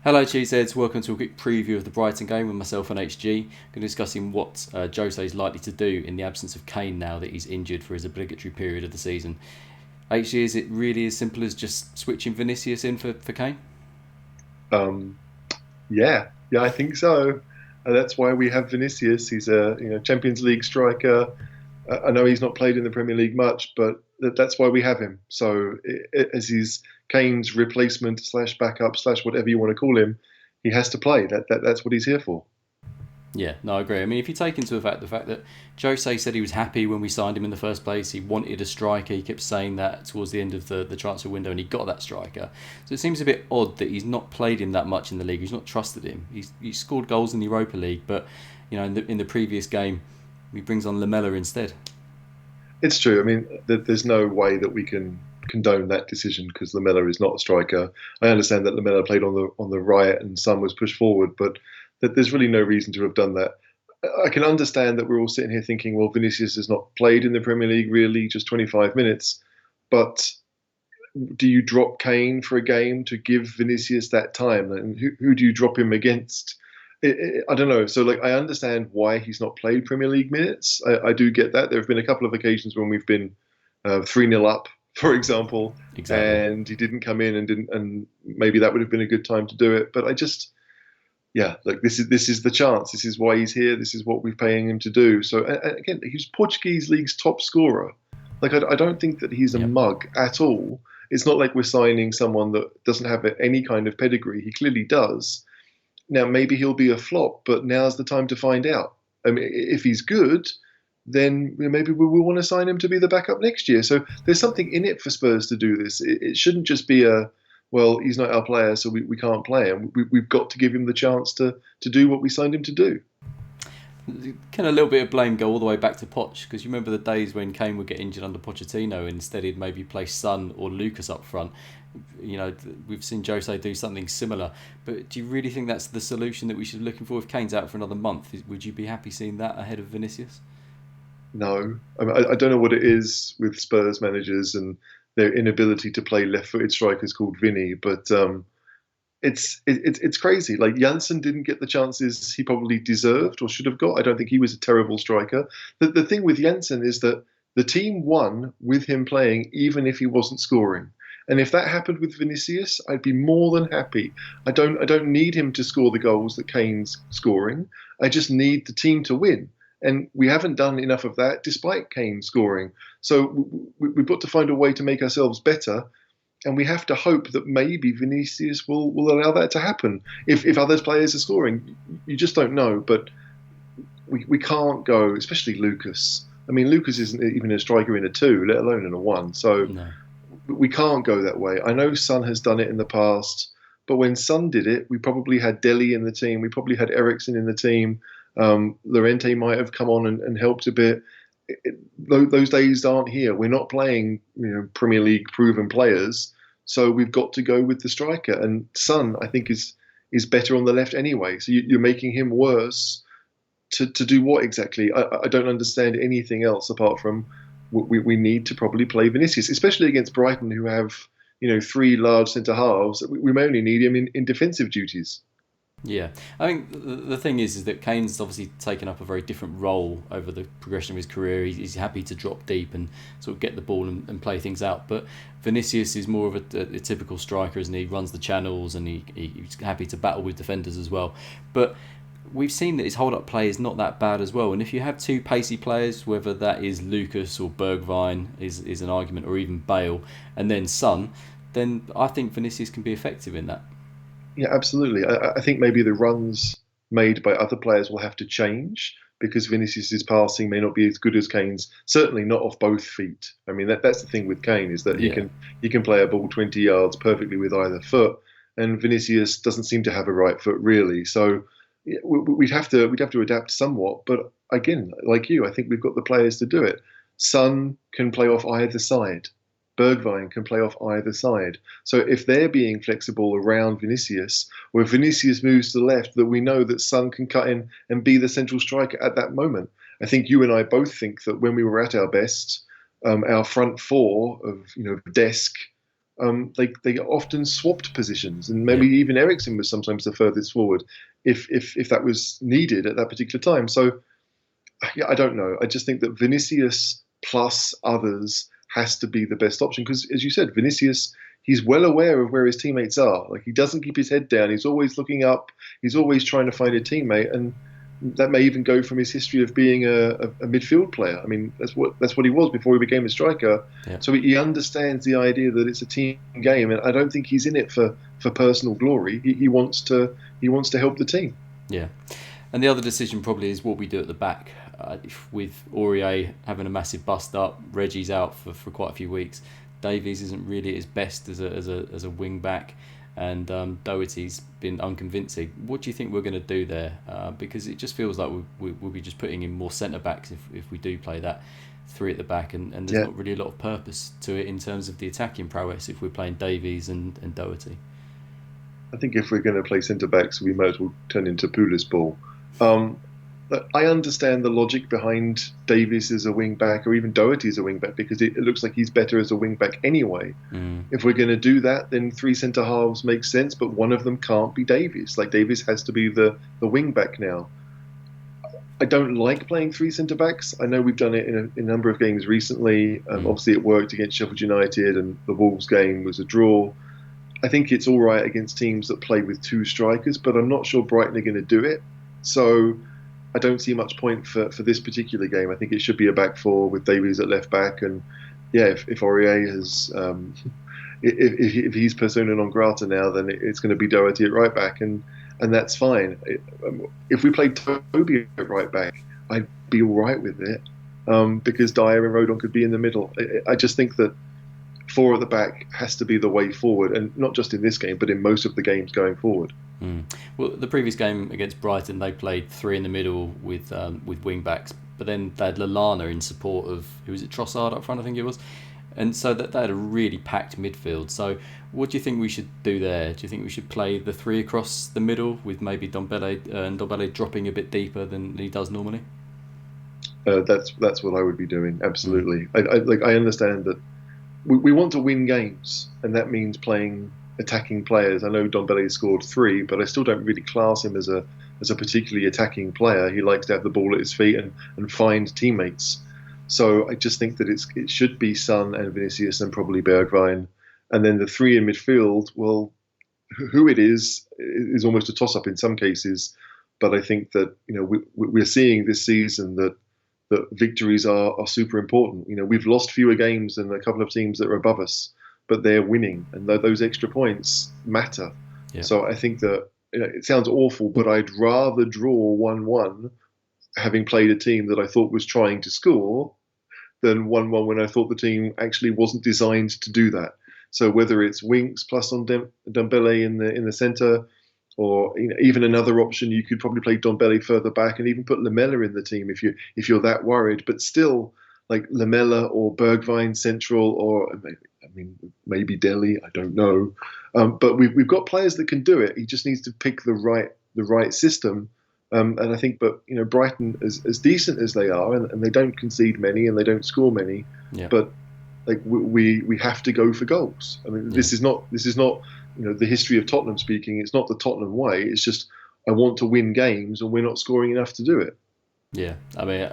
Hello Cheeseheads, welcome to a quick preview of the Brighton game with myself and HG. Going to be discussing what Jose is likely to do in the absence of Kane now that he's injured for his obligatory period of the season. HG, is it really as simple as just switching Vinicius in for Kane? Um, yeah, I think so. That's why we have Vinicius. He's a Champions League striker. I know he's not played in the Premier League much, but that's why we have him. So as he's Kane's replacement slash backup slash whatever you want to call him, he has to play. That's what he's here for. Yeah, no, I agree. I mean, if you take into the fact that Jose said he was happy when we signed him in the first place, he wanted a striker. He kept saying that towards the end of the transfer window, and he got that striker. So it seems a bit odd that he's not played him that much in the league. He's not trusted him. He's scored goals in the Europa League, but in the previous game, he brings on Lamella instead. It's true. I mean, there's no way that we can condone that decision because Lamella is not a striker. I understand that Lamella played on the right and Son was pushed forward, but that there's really no reason to have done that. I can understand that we're all sitting here thinking, well, Vinicius has not played in the Premier League really, just 25 minutes. But do you drop Kane for a game to give Vinicius that time? And who do you drop him against? I don't know. So, like, I understand why he's not played Premier League minutes. I do get that. There have been a couple of occasions when we've been 3-0 up, for example, Exactly. and he didn't come in and didn't, and maybe that would have been a good time to do it. But yeah, like this is the chance. This is why he's here. This is what we're paying him to do. So again, he's Portuguese league's top scorer. Like I don't think that he's a Yep. mug at all. It's not like we're signing someone that doesn't have any kind of pedigree. He clearly does. Now maybe he'll be a flop, but now's the time to find out. I mean, if he's good, then maybe we will want to sign him to be the backup next year. So there's something in it for Spurs to do this. It shouldn't just be well, he's not our player, so we can't play him. We've got to give him the chance to do what we signed him to do. Can a little bit of blame go all the way back to Poch? Because you remember the days when Kane would get injured under Pochettino, and instead he'd maybe play Son or Lucas up front. We've seen Jose do something similar. But do you really think that's the solution that we should be looking for? If Kane's out for another month, would you be happy seeing that ahead of Vinicius? No, I mean, I don't know what it is with Spurs managers and their inability to play left-footed strikers called Vinny, but it's crazy. Like Janssen didn't get the chances he probably deserved or should have got. I don't think he was a terrible striker. The thing with Janssen is that the team won with him playing, even if he wasn't scoring. And if that happened with Vinicius, I'd be more than happy. I don't need him to score the goals that Kane's scoring. I just need the team to win. And we haven't done enough of that despite Kane scoring. So we've got to find a way to make ourselves better, and we have to hope that maybe Vinicius will allow that to happen. If other players are scoring, you just don't know. But we can't go, especially Lucas. I mean, Lucas isn't even a striker in a two, let alone in a one. So No. we can't go that way. I know Son has done it in the past, but when Son did it, we probably had Deli in the team. We probably had Ericsson in the team. Lorente might have come on and helped a bit. Those days aren't here. We're not playing, Premier League proven players, so we've got to go with the striker. And Son, I think, is better on the left anyway. So you're making him worse to do what exactly? I don't understand anything else apart from we need to probably play Vinicius, especially against Brighton, who have three large centre halves. We may only need him in defensive duties. Yeah, I think the thing is that Kane's obviously taken up a very different role over the progression of his career. He's happy to drop deep and sort of get the ball and play things out. But Vinicius is more of a typical striker, isn't he? He runs the channels and he's happy to battle with defenders as well. But we've seen that his hold-up play is not that bad as well. And if you have two pacey players, whether that is Lucas or Bergwijn is an argument, or even Bale, and then Son, then I think Vinicius can be effective in that. Yeah, absolutely. I think maybe the runs made by other players will have to change because Vinicius's passing may not be as good as Kane's. Certainly not off both feet. I mean, that's the thing with Kane is that he Yeah. can he can play a ball 20 yards perfectly with either foot, and Vinicius doesn't seem to have a right foot really. So yeah, we'd have to adapt somewhat. But again, like you, I think we've got the players to do it. Son can play off either side. Bergwijn can play off either side. So if they're being flexible around Vinicius, or if Vinicius moves to the left, that we know that Son can cut in and be the central striker at that moment. I think you and I both think that when we were at our best, our front four of Desk, they often swapped positions, and Yeah. maybe even Eriksen was sometimes the furthest forward if that was needed at that particular time. So yeah, I don't know. I just think that Vinicius plus others has to be the best option because, as you said, Vinicius, he's well aware of where his teammates are. Like he doesn't keep his head down. He's always looking up. He's always trying to find a teammate, and that may even go from his history of being a midfield player. I mean, that's what he was before he became a striker. Yeah. So he understands the idea that it's a team game, and I don't think he's in it for personal glory. He wants to help the team. Yeah. And the other decision probably is what we do at the back. With Aurier having a massive bust up, Reggie's out for quite a few weeks. Davies isn't really at his best as a wing back, and Doherty's been unconvincing. What do you think we're going to do there? Because it just feels like we'll be just putting in more centre backs if we do play that three at the back, and there's Yeah. not really a lot of purpose to it in terms of the attacking prowess if we're playing Davies and Doherty. I think if we're going to play centre backs, we might as well turn into Pulis ball. Um, but I understand the logic behind Davies as a wing back or even Doherty as a wing back because it looks like he's better as a wing back anyway. Mm. If we're going to do that, then three centre halves makes sense, but one of them can't be Davies. Like Davies has to be the wing back now. I don't like playing three centre backs. I know we've done it in a number of games recently. Obviously, it worked against Sheffield United, and the Wolves game was a draw. I think it's all right against teams that play with two strikers, but I'm not sure Brighton are going to do it. So I don't see much point for this particular game. I think it should be a back four with Davies at left back, and yeah, if Aurier has if he's persona non grata now, then it's going to be Doherty at right back, and that's fine. If we played Toby at right back, I'd be all right with it because Dyer and Rodon could be in the middle. I just think that four at the back has to be the way forward, and not just in this game, but in most of the games going forward. Well, the previous game against Brighton, they played three in the middle with wing backs, but then they had Lallana in support of who was it, Trossard up front, I think it was, and so that they had a really packed midfield. So, what do you think we should do there? Do you think we should play the three across the middle with maybe Ndombele dropping a bit deeper than he does normally? That's what I would be doing. Absolutely. I understand that we want to win games, and that means playing attacking players. I know Dombele scored three, but I still don't really class him as a particularly attacking player. He likes to have the ball at his feet and find teammates. So I just think that it should be Son and Vinicius and probably Bergwijn, and then the three in midfield. Well, who it is almost a toss up in some cases, but I think that we're seeing this season that victories are super important. We've lost fewer games than a couple of teams that are above us, but they're winning, and those extra points matter. Yeah. So I think that it sounds awful, but I'd rather draw 1-1, having played a team that I thought was trying to score, than 1-1 when I thought the team actually wasn't designed to do that. So whether it's Winks plus on Dembele in the centre, or even another option, you could probably play Dombele further back and even put Lamela in the team if you're that worried. But still, like Lamela or Bergwijn central, or maybe Delhi, I don't know. But we've got players that can do it. He just needs to pick the right system. And I think, but Brighton, as decent as they are, and they don't concede many and they don't score many, Yeah. but like we have to go for goals. I mean, this is not the history of Tottenham speaking. It's not the Tottenham way. It's just I want to win games, and we're not scoring enough to do it. Yeah, I mean,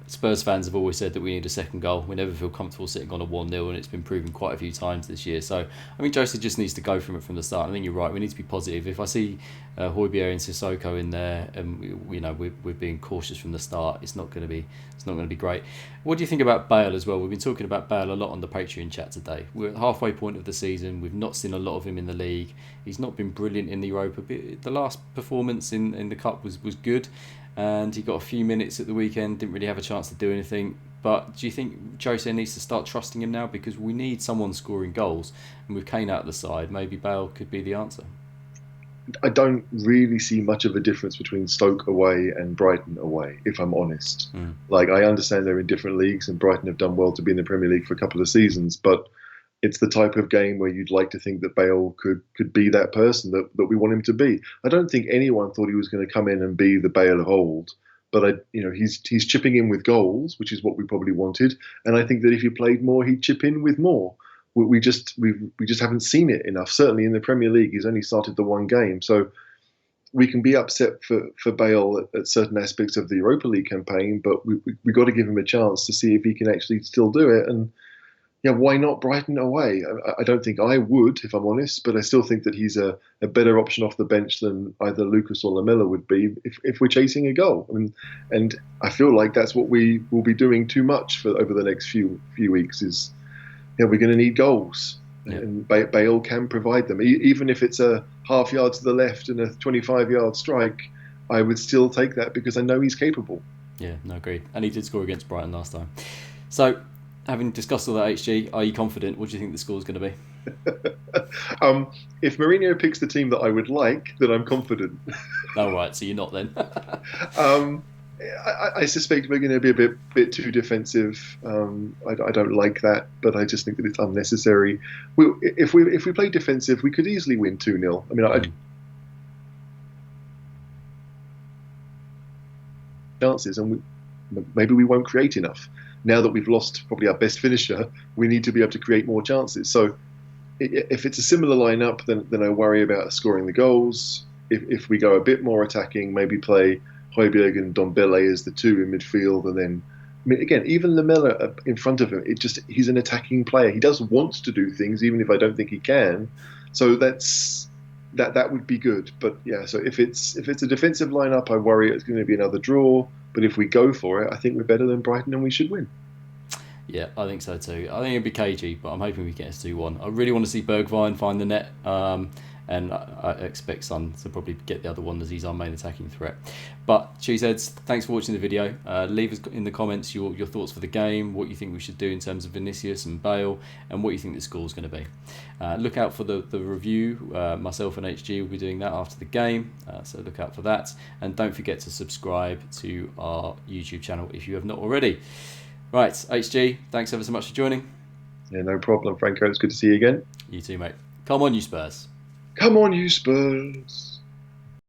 Spurs fans have always said that we need a second goal. We never feel comfortable sitting on a 1-0, and it's been proven quite a few times this year. So, I mean, Jose just needs to go from it from the start. I think you're right. We need to be positive. If I see Højbjerg and Sissoko in there, and we're being cautious from the start, it's not going to be great. What do you think about Bale as well? We've been talking about Bale a lot on the Patreon chat today. We're at the halfway point of the season. We've not seen a lot of him in the league. He's not been brilliant in the Europa. The last performance in the Cup was good, and he got a few minutes at the weekend, didn't really have a chance to do anything. But do you think Jose needs to start trusting him now? Because we need someone scoring goals, and with Kane out of the side, maybe Bale could be the answer. I don't really see much of a difference between Stoke away and Brighton away, if I'm honest. Like, I understand they're in different leagues, and Brighton have done well to be in the Premier League for a couple of seasons, but it's the type of game where you'd like to think that Bale could be that person that we want him to be. I don't think anyone thought he was going to come in and be the Bale of old, but he's chipping in with goals, which is what we probably wanted, and I think that if he played more, he'd chip in with more. we just haven't seen it enough. Certainly in the Premier League, he's only started the one game, so we can be upset for Bale at certain aspects of the Europa League campaign, but we got to give him a chance to see if he can actually still do it. And yeah, why not Brighton away? I don't think I would, if I'm honest, but I still think that he's a better option off the bench than either Lucas or Lamella would be if we're chasing a goal. And I feel like that's what we will be doing too much for over the next few weeks. Is we're going to need goals. Yeah. And Bale can provide them. Even if it's a half yard to the left and a 25-yard strike, I would still take that because I know he's capable. Yeah, no, agreed. And he did score against Brighton last time. So, having discussed all that, HG, are you confident? What do you think the score's going to be? If Mourinho picks the team that I would like, then I'm confident. Oh, right, so you're not then. I suspect we're going to be a bit too defensive. I don't like that, but I just think that it's unnecessary. If we play defensive, we could easily win 2-0. I mean, chances, and maybe we won't create enough. Now that we've lost probably our best finisher, we need to be able to create more chances. So if it's a similar lineup, then I worry about scoring the goals. If we go a bit more attacking, maybe play Højbjerg and Dombele as the two in midfield, and then again, even Lamella in front of him, he's an attacking player. He does want to do things, even if I don't think he can. So that would be good. But yeah, so if it's a defensive lineup, I worry it's going to be another draw. But if we go for it, I think we're better than Brighton and we should win. Yeah, I think so too. I think it'd be cagey, but I'm hoping we get a 2-1. I really want to see Bergwijn find the net. And I expect Son to probably get the other one as he's our main attacking threat. But Cheeseheads, thanks for watching the video. Leave us in the comments your thoughts for the game, what you think we should do in terms of Vinicius and Bale, and what you think the score's going to be. Look out for the review. Myself and HG will be doing that after the game, so look out for that. And don't forget to subscribe to our YouTube channel if you have not already. Right, HG, thanks ever so much for joining. Yeah, no problem, Franco. It's good to see you again. You too, mate. Come on, you Spurs. Come on, you Spurs.